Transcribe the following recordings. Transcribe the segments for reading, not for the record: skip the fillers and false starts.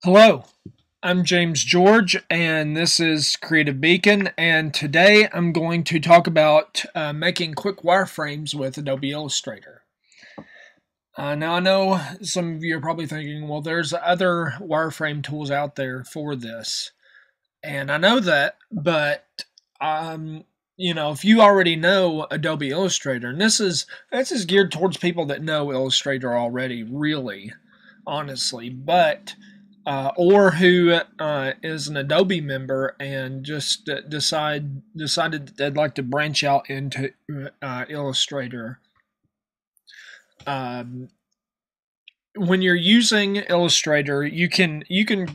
Hello, I'm James George, and this is Creative Beacon. And today I'm going to talk about making quick wireframes with Adobe Illustrator. Now, I know some of you are probably thinking, well, there's other wireframe tools out there for this. And I know that, but if you already know Adobe Illustrator, and this is geared towards people that know Illustrator already, really, honestly, but or who is an Adobe member and just decided that they'd like to branch out into Illustrator. Um, when you're using Illustrator, you can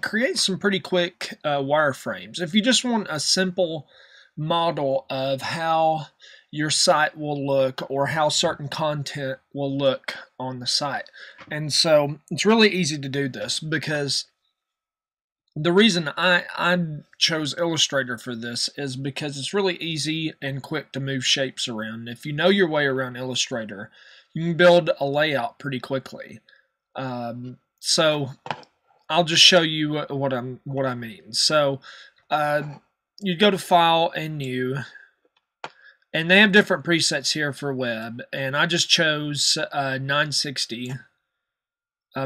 create some pretty quick wireframes. If you just want a simple model of how your site will look or how certain content will look on the site. And so it's really easy to do this because the reason I chose Illustrator for this is because it's really easy and quick to move shapes around. If you know your way around Illustrator, you can build a layout pretty quickly. So I'll just show you what I mean. So you go to File and New, and they have different presets here for web, and I just chose 960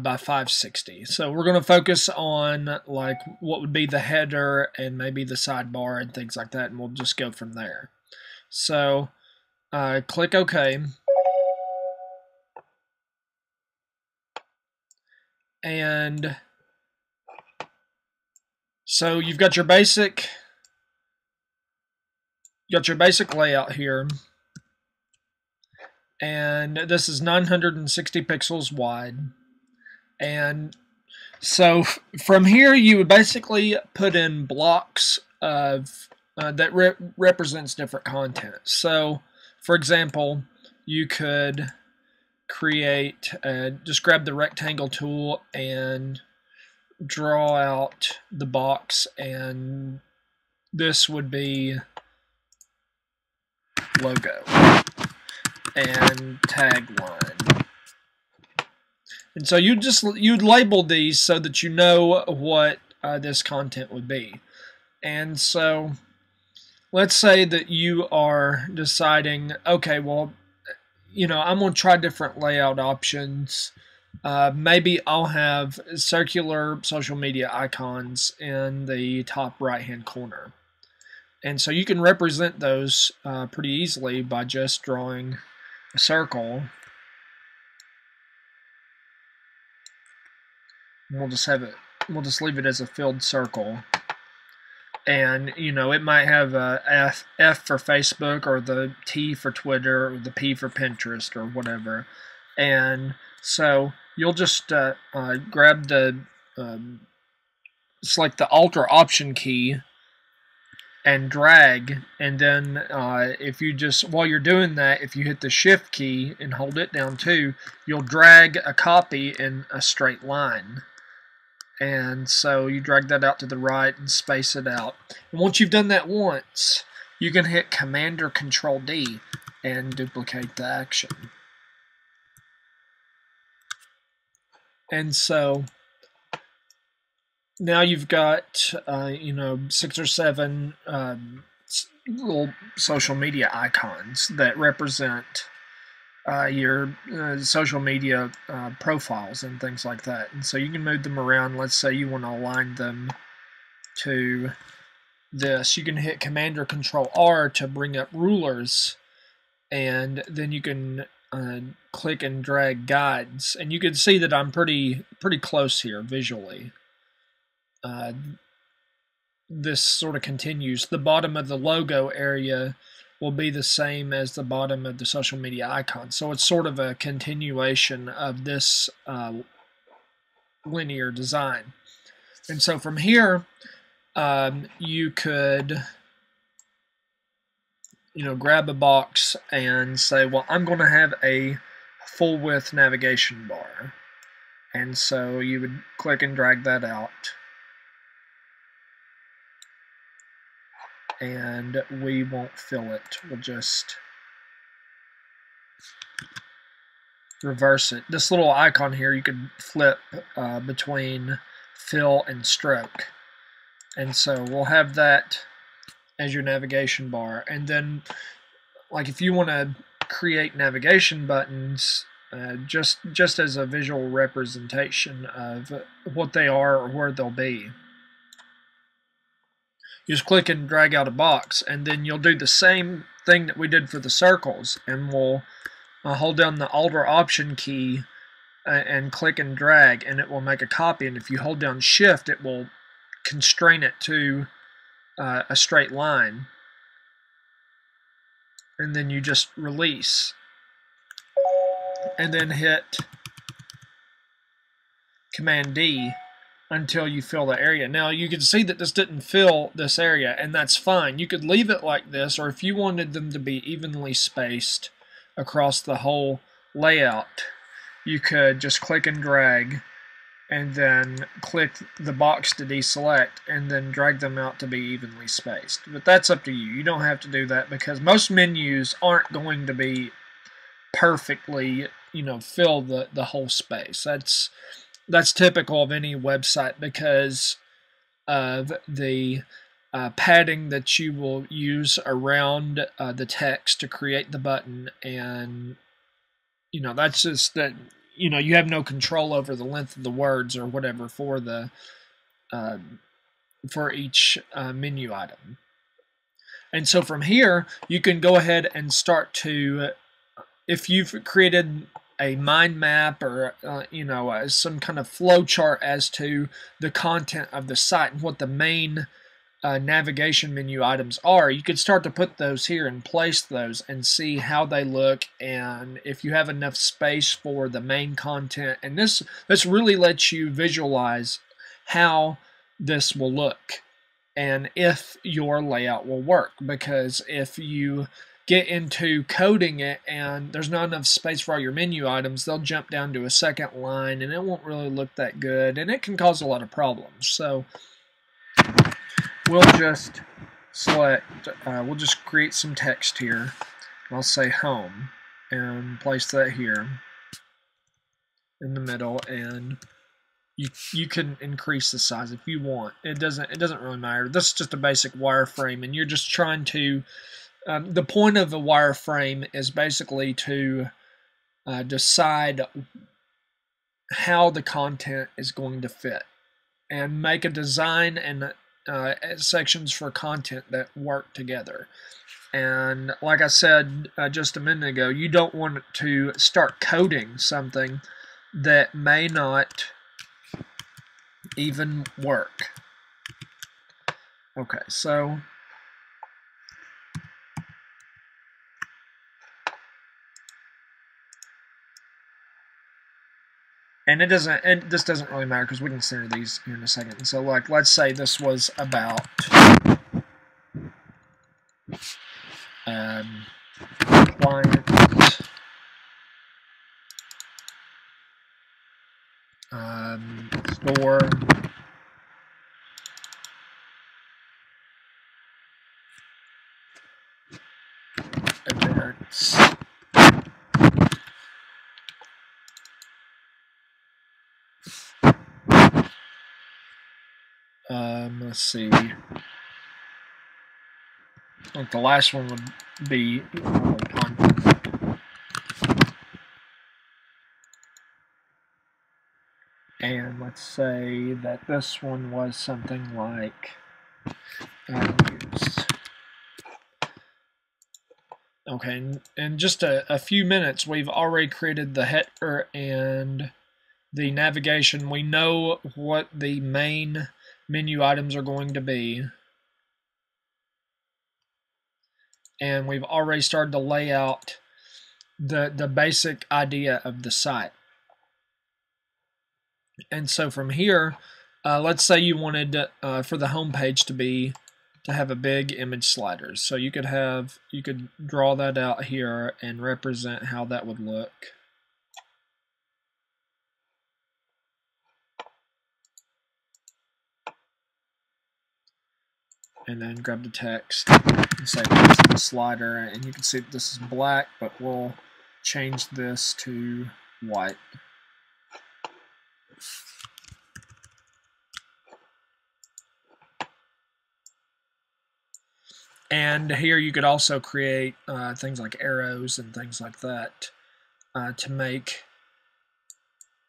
by 560. So we're going to focus on like what would be the header and maybe the sidebar and things like that, and we'll just go from there. So click OK. And so you've got your basic layout here, and this is 960 pixels wide. And so from here, you would basically put in blocks of that represents different content. So, for example, you could create, just grab the rectangle tool and draw out the box, and this would be logo and tagline. And so you'd label these so that you know what this content would be. And so let's say that you are deciding, okay, well, I'm going to try different layout options. Maybe I'll have circular social media icons in the top right-hand corner. And so you can represent those pretty easily by just drawing a circle. We'll just leave it as a filled circle. And, it might have a F for Facebook, or the T for Twitter, or the P for Pinterest, or whatever. And so you'll just grab select the Alt or Option key and drag, and then if you just, while you're doing that, if you hit the Shift key and hold it down too, you'll drag a copy in a straight line. And so you drag that out to the right and space it out. And once you've done that once, you can hit Command or Control D and duplicate the action. And so now you've got 6 or 7 little social media icons that represent your social media profiles and things like that. And so you can move them around. Let's say you want to align them to this. You can hit Command or Control R to bring up rulers, and then you can click and drag guides. And you can see that I'm pretty close here visually. This sort of continues. The bottom of the logo area will be the same as the bottom of the social media icon. So it's sort of a continuation of this linear design. And so from here, you could grab a box and say, well, I'm going to have a full width navigation bar. And so you would click and drag that out. And we won't fill it. We'll just reverse it. This little icon here, you could flip between fill, and stroke. And so we'll have that as your navigation bar. And then, like, if you want to create navigation buttons just as a visual representation of what they are or where they'll be, you just click and drag out a box, and then you'll do the same thing that we did for the circles, and we'll hold down the Alt or Option key and click and drag, and it will make a copy. And if you hold down Shift, it will constrain it to a straight line, and then you just release, and then hit Command D until you fill the area. Now you can see that this didn't fill this area, and that's fine. You could leave it like this, or if you wanted them to be evenly spaced across the whole layout, you could just click and drag and then click the box to deselect and then drag them out to be evenly spaced. But that's up to you. You don't have to do that because most menus aren't going to be perfectly, fill the whole space. That's typical of any website because of the padding that you will use around the text to create the button, and that's just that you have no control over the length of the words or whatever for the for each menu item. And so from here you can go ahead and start to, if you've created a mind map or some kind of flow chart as to the content of the site and what the main navigation menu items are, you could start to put those here and place those and see how they look, and if you have enough space for the main content. And this really lets you visualize how this will look and if your layout will work, because if you get into coding it and there's not enough space for all your menu items, they'll jump down to a second line and it won't really look that good, and it can cause a lot of problems. So we'll just select, we'll just create some text here. I'll say home and place that here in the middle, and you can increase the size if you want. It doesn't really matter. This is just a basic wireframe, and you're just trying to the point of a wireframe is basically to decide how the content is going to fit and make a design and sections for content that work together. And like I said just a minute ago, you don't want to start coding something that may not even work. Okay, so and this doesn't really matter because we can center these here in a second. So like, let's say this was about client store events. Let's see. Like the last one would be content. And let's say that this one was something like okay, in just a few minutes we've already created the header and the navigation. We know what the main menu items are going to be, and we've already started to lay out the basic idea of the site. And so from here, let's say you wanted for the home page to have a big image sliders. So you could draw that out here and represent how that would look. And then grab the text and say it's the slider, and you can see that this is black, but we'll change this to white. And here you could also create things like arrows and things like that to make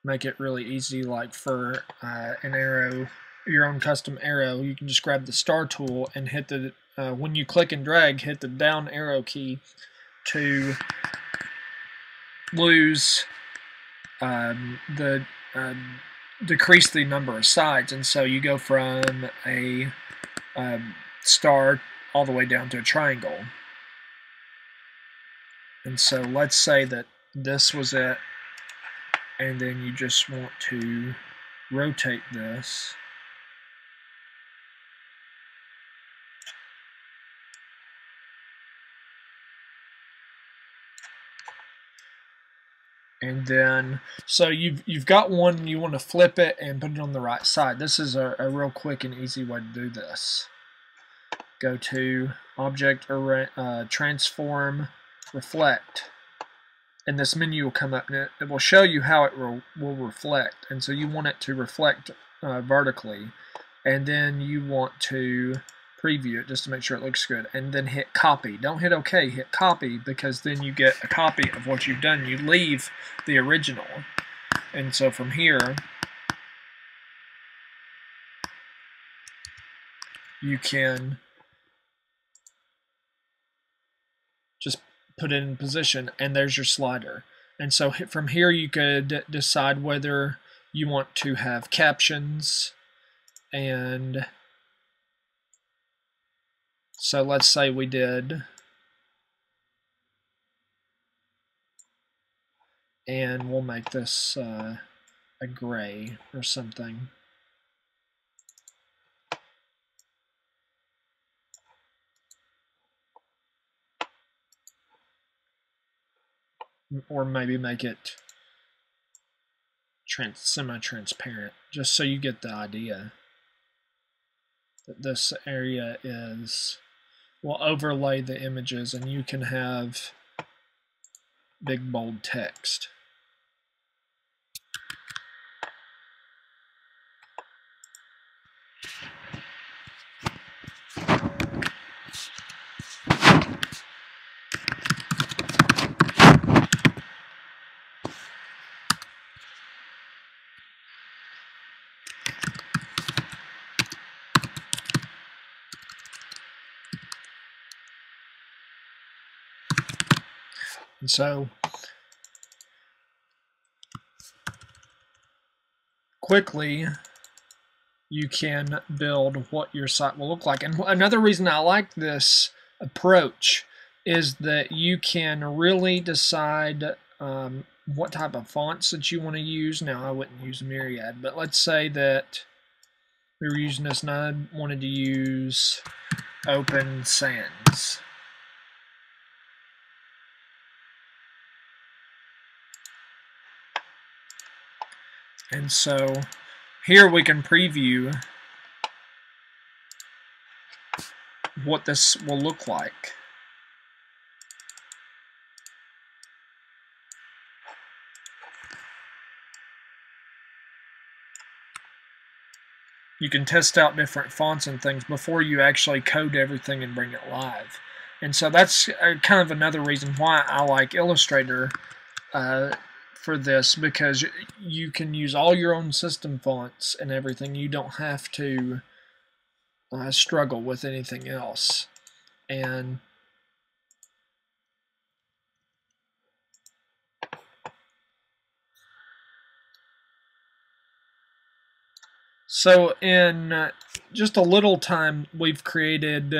it really easy. Like for an arrow, your own custom arrow, you can just grab the star tool and hit the when you click and drag, hit the down arrow key to lose decrease the number of sides, and so you go from a star all the way down to a triangle. And so let's say that this was it, and then you just want to rotate this. And then, so you've got one, you want to flip it and put it on the right side. This is a real quick and easy way to do this. Go to Object, Transform, Reflect, and this menu will come up, and it will show you how it will reflect. And so you want it to reflect vertically, and then you want to preview it just to make sure it looks good, and then hit copy. Don't hit OK, hit copy, because then you get a copy of what you've done. You leave the original. And so from here you can just put it in position, and there's your slider. And so from here you could decide whether you want to have captions. And so let's say we did, and we'll make this a gray or something. Or maybe make it semi-transparent, just so you get the idea that this area will overlay the images, and you can have big bold text. And so quickly you can build what your site will look like. And another reason I like this approach is that you can really decide what type of fonts that you want to use. Now, I wouldn't use Myriad, but let's say that we were using this and I wanted to use Open Sans. And so here we can preview what this will look like. You can test out different fonts and things before you actually code everything and bring it live. And so that's kind of another reason why I like Illustrator for this, because you can use all your own system fonts and everything. You don't have to struggle with anything else. And so in just a little time, we've created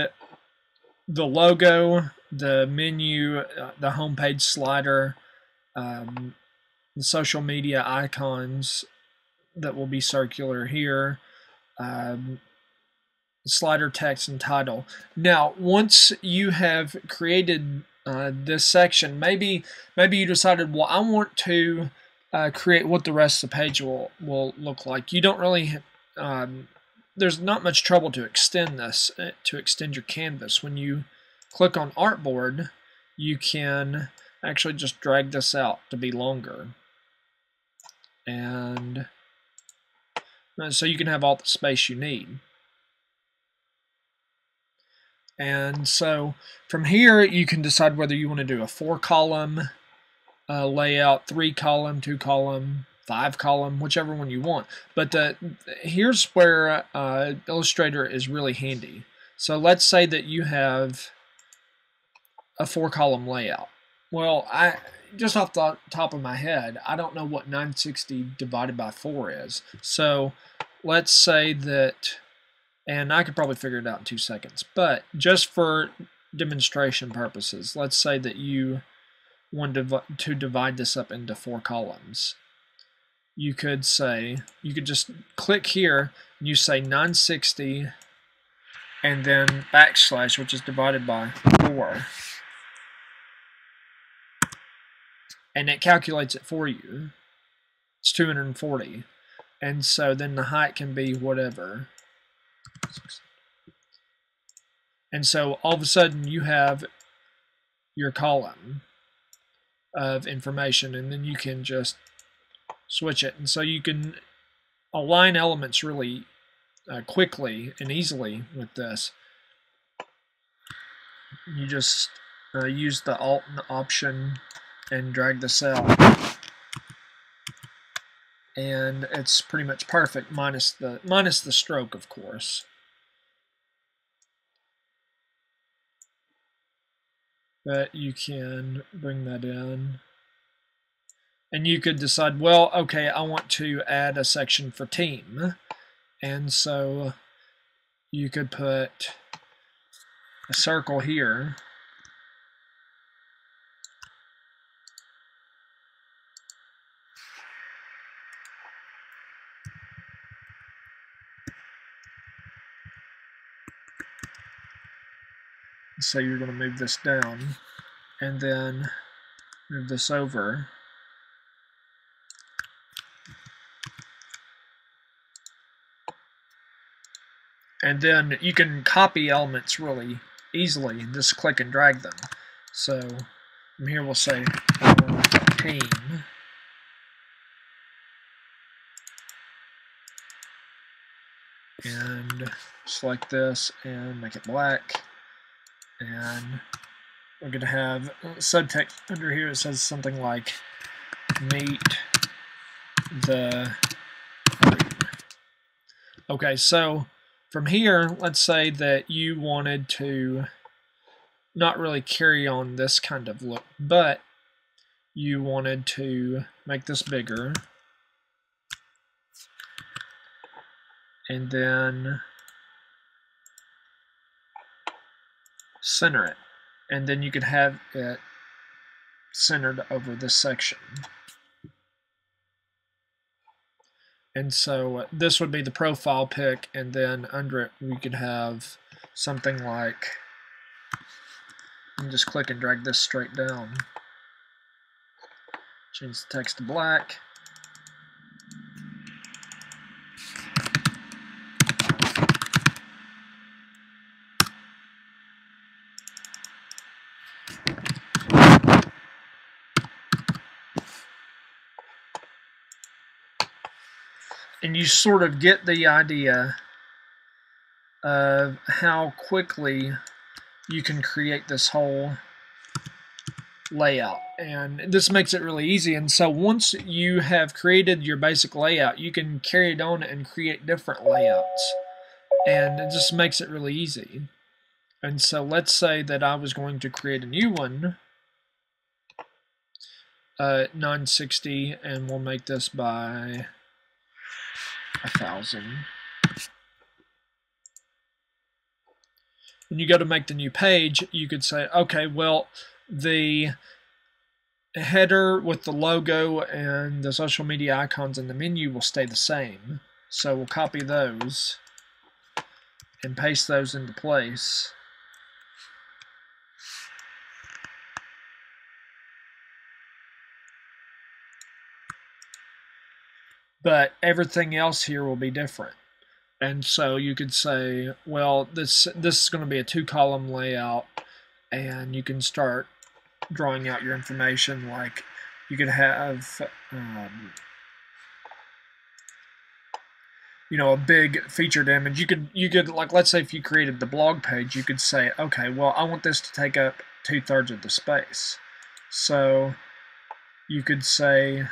the logo, the menu, the homepage slider, the social media icons that will be circular here, slider text and title. Now, once you have created this section, maybe you decided, well, I want to create what the rest of the page will look like. You don't really there's not much trouble to extend this, to extend your canvas. When you click on Artboard, you can actually just drag this out to be longer. And so you can have all the space you need. And so from here, you can decide whether you want to do a 4-column layout, 3-column, 2-column, 5-column, whichever one you want. But here's where Illustrator is really handy. So let's say that you have a 4-column layout. Well, just off the top of my head, I don't know what 960 divided by 4 is. So let's say that, and I could probably figure it out in 2 seconds, but just for demonstration purposes, let's say that you want to divide this up into 4 columns. You could just click here, and you say 960, and then backslash, which is divided by 4. And it calculates it for you. It's 240. And so then the height can be whatever. And so all of a sudden you have your column of information, and then you can just switch it. And so you can align elements really quickly and easily with this. You just use the Alt option and drag the cell, and it's pretty much perfect, minus the stroke, of course. But you can bring that in, and you could decide, well, okay, I want to add a section for team, and so you could put a circle here. So you're going to move this down, and then move this over. And then you can copy elements really easily and just click and drag them. So from here we'll say team. And select this and make it black. And we're going to have subtext under here. It says something like meet the room. Okay, so from here, let's say that you wanted to not really carry on this kind of look, but you wanted to make this bigger, and then center it, and then you could have it centered over this section. And so this would be the profile pic, and then under it we could have something like, and just click and drag this straight down. Change the text to black. And you sort of get the idea of how quickly you can create this whole layout. And this makes it really easy. And so once you have created your basic layout, you can carry it on and create different layouts. And it just makes it really easy. And so let's say that I was going to create a new one, 960, and we'll make this by 1,000. When you go to make the new page, you could say, okay, well, the header with the logo and the social media icons in the menu will stay the same. So we'll copy those and paste those into place. But everything else here will be different. And so you could say, well, this is going to be a 2-column layout, and you can start drawing out your information. Like you could have a big featured image, you could like, let's say if you created the blog page, you could say, okay, well, I want this to take up 2/3 of the space. So you could say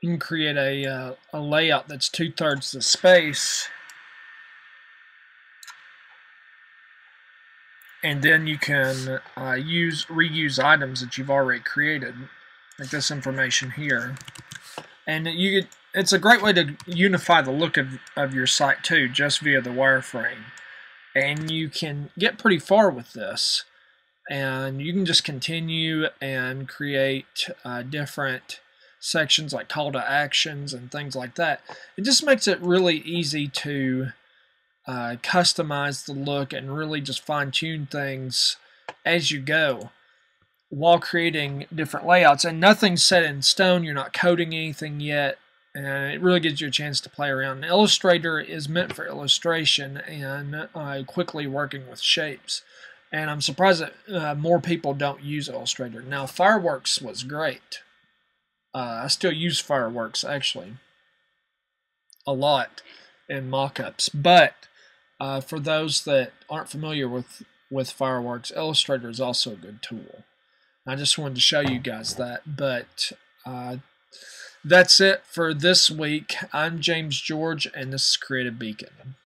you can create a layout that's 2/3 the space, and then you can reuse items that you've already created, like this information here, and it's a great way to unify the look of your site too, just via the wireframe. And you can get pretty far with this, and you can just continue and create different sections like call to actions and things like that. It just makes it really easy to customize the look and really just fine-tune things as you go while creating different layouts. And nothing's set in stone. You're not coding anything yet, and it really gives you a chance to play around. Illustrator is meant for illustration and quickly working with shapes. And I'm surprised that more people don't use Illustrator. Now, Fireworks was great. I still use Fireworks, actually, a lot in mockups. But for those that aren't familiar with Fireworks, Illustrator is also a good tool. I just wanted to show you guys that. But that's it for this week. I'm James George, and this is Creative Beacon.